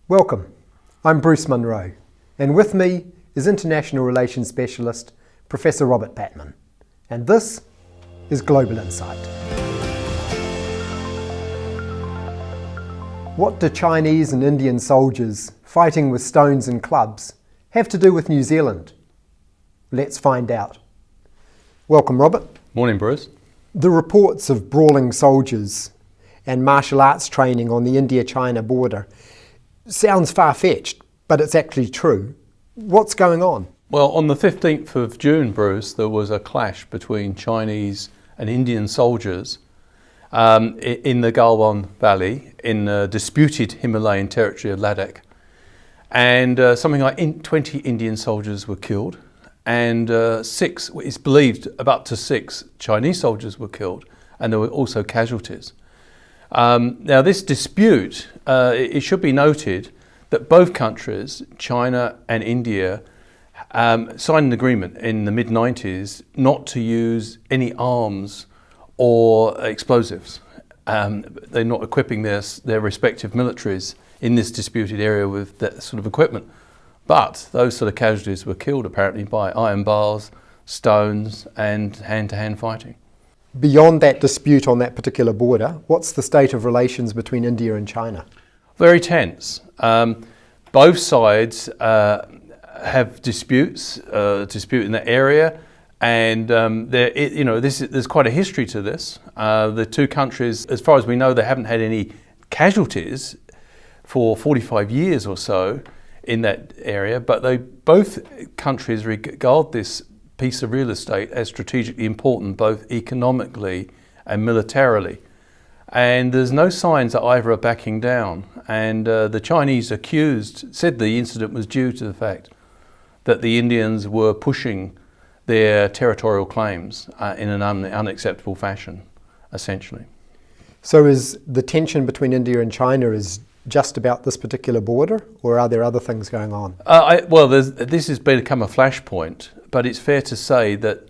Welcome, I'm Bruce Munro, and with me is International Relations Specialist Professor Robert Patman, and this is Global Insight. What do Chinese and Indian soldiers fighting with stones and clubs have to do with New Zealand? Let's find out. Welcome, Robert. Morning, Bruce. The reports of brawling soldiers and martial arts training on the India-China border sounds far-fetched, but it's actually true. What's going on? Well, on the 15th of June, Bruce, there was a clash between Chinese and Indian soldiers in the Galwan Valley in the disputed Himalayan territory of Ladakh. And something like 20 Indian soldiers were killed, and it's believed up to 6 Chinese soldiers were killed, and there were also casualties. Now, this dispute, it should be noted that both countries, China and India, signed an agreement in the mid-90s not to use any arms or explosives. They're not equipping their respective militaries in this disputed area with that sort of equipment. But those sort of casualties were killed apparently by iron bars, stones and hand-to-hand fighting. Beyond that dispute on that particular border, what's the state of relations between India and China? Very tense. Both sides have disputes in that area, and there's quite a history to this. The two countries, as far as we know, they haven't had any casualties for 45 years or so in that area, but both countries regard this piece of real estate as strategically important, both economically and militarily. And there's no signs that either are backing down. And the Chinese said the incident was due to the fact that the Indians were pushing their territorial claims in an unacceptable fashion, essentially. So is the tension between India and China is just about this particular border, or are there other things going on? This has become a flashpoint, but it's fair to say that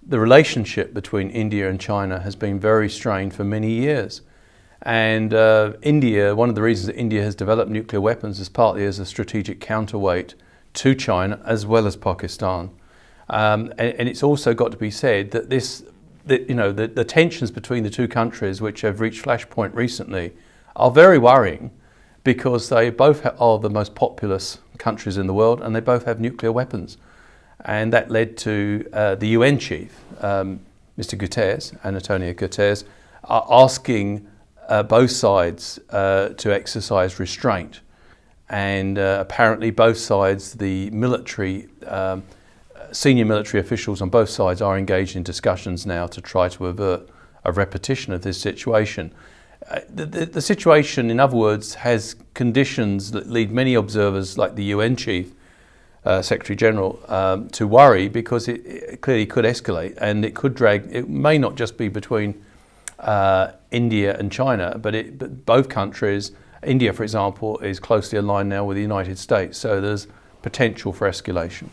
the relationship between India and China has been very strained for many years. And one of the reasons that India has developed nuclear weapons is partly as a strategic counterweight to China as well as Pakistan. And it's also got to be said that the tensions between the two countries, which have reached flashpoint recently, are very worrying, because they both are the most populous countries in the world, and they both have nuclear weapons. And that led to the UN chief, Mr. Guterres, Antonio Guterres, asking both sides to exercise restraint. And apparently both sides, the senior military officials on both sides are engaged in discussions now to try to avert a repetition of this situation. The situation, in other words, has conditions that lead many observers, like the UN chief, Secretary General, to worry, because it clearly could escalate, and it could drag. It may not just be between India and China, but both countries. India, for example, is closely aligned now with the United States, so there's potential for escalation.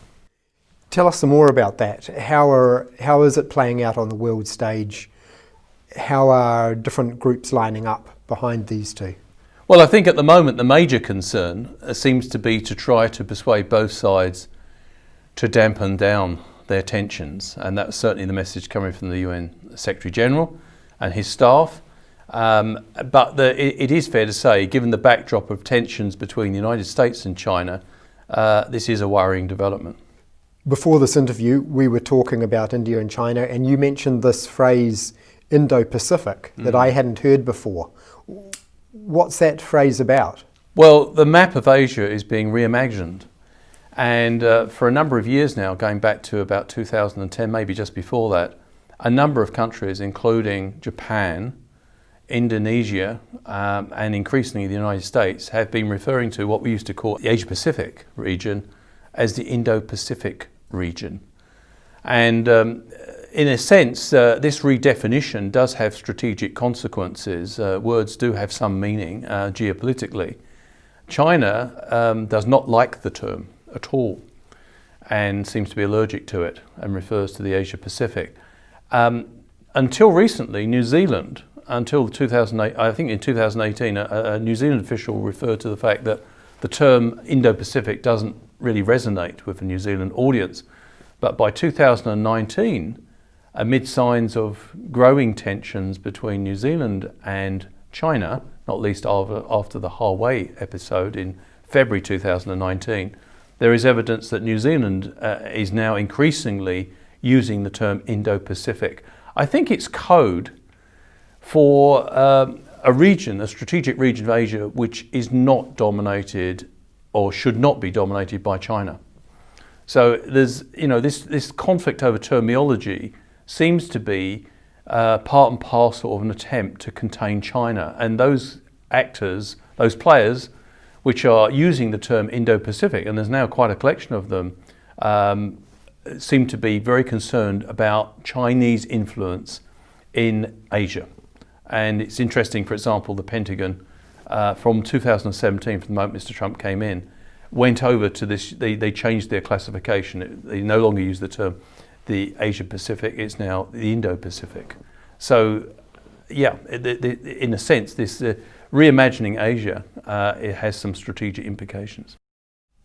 Tell us some more about that. How is it playing out on the world stage? How are different groups lining up behind these two? Well, I think at the moment the major concern seems to be to try to persuade both sides to dampen down their tensions, and that's certainly the message coming from the UN Secretary General and his staff. But it is fair to say, given the backdrop of tensions between the United States and China, this is a worrying development. Before this interview, we were talking about India and China, and you mentioned this phrase, Indo-Pacific, that I hadn't heard before. What's that phrase about? Well, the map of Asia is being reimagined. And for a number of years now, going back to about 2010, maybe just before that, a number of countries, including Japan, Indonesia, and increasingly the United States, have been referring to what we used to call the Asia-Pacific region as the Indo-Pacific region. And in a sense, this redefinition does have strategic consequences. Words do have some meaning geopolitically. China does not like the term at all, and seems to be allergic to it, and refers to the Asia-Pacific. Until recently, New Zealand, until 2008, I think in 2018, a New Zealand official referred to the fact that the term Indo-Pacific doesn't really resonate with the New Zealand audience. But by 2019, amid signs of growing tensions between New Zealand and China, not least after the Hawaii episode in February 2019, there is evidence that New Zealand is now increasingly using the term Indo-Pacific. I think it's code for a region, a strategic region of Asia, which is not dominated or should not be dominated by China. So there's, this conflict over terminology seems to be part and parcel of an attempt to contain China. And those actors, those players, which are using the term Indo-Pacific, and there's now quite a collection of them, seem to be very concerned about Chinese influence in Asia. And it's interesting, for example, the Pentagon, from 2017, from the moment Mr. Trump came in, went over to this, they changed their classification. They no longer use the term the Asia-Pacific, it's now the Indo-Pacific. So, yeah, in a sense, this reimagining Asia, it has some strategic implications.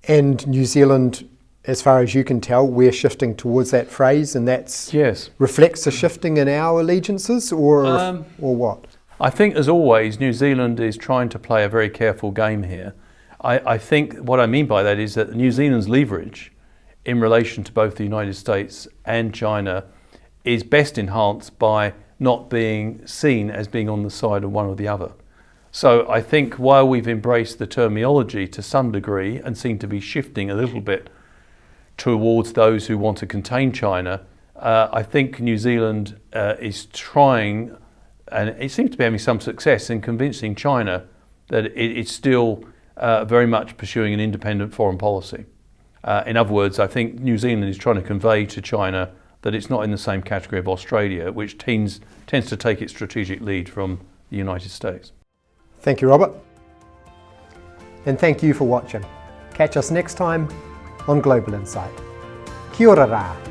And New Zealand, as far as you can tell, we're shifting towards that phrase, and that's reflects a shifting in our allegiances, or what? I think, as always, New Zealand is trying to play a very careful game here. I think what I mean by that is that New Zealand's leverage in relation to both the United States and China is best enhanced by not being seen as being on the side of one or the other. So I think while we've embraced the terminology to some degree and seem to be shifting a little bit towards those who want to contain China, I think New Zealand is trying, and it seems to be having some success in convincing China that it's still very much pursuing an independent foreign policy. In other words, I think New Zealand is trying to convey to China that it's not in the same category of Australia, which tends to take its strategic lead from the United States. Thank you, Robert. And thank you for watching. Catch us next time on Global Insight. Kia ora rā.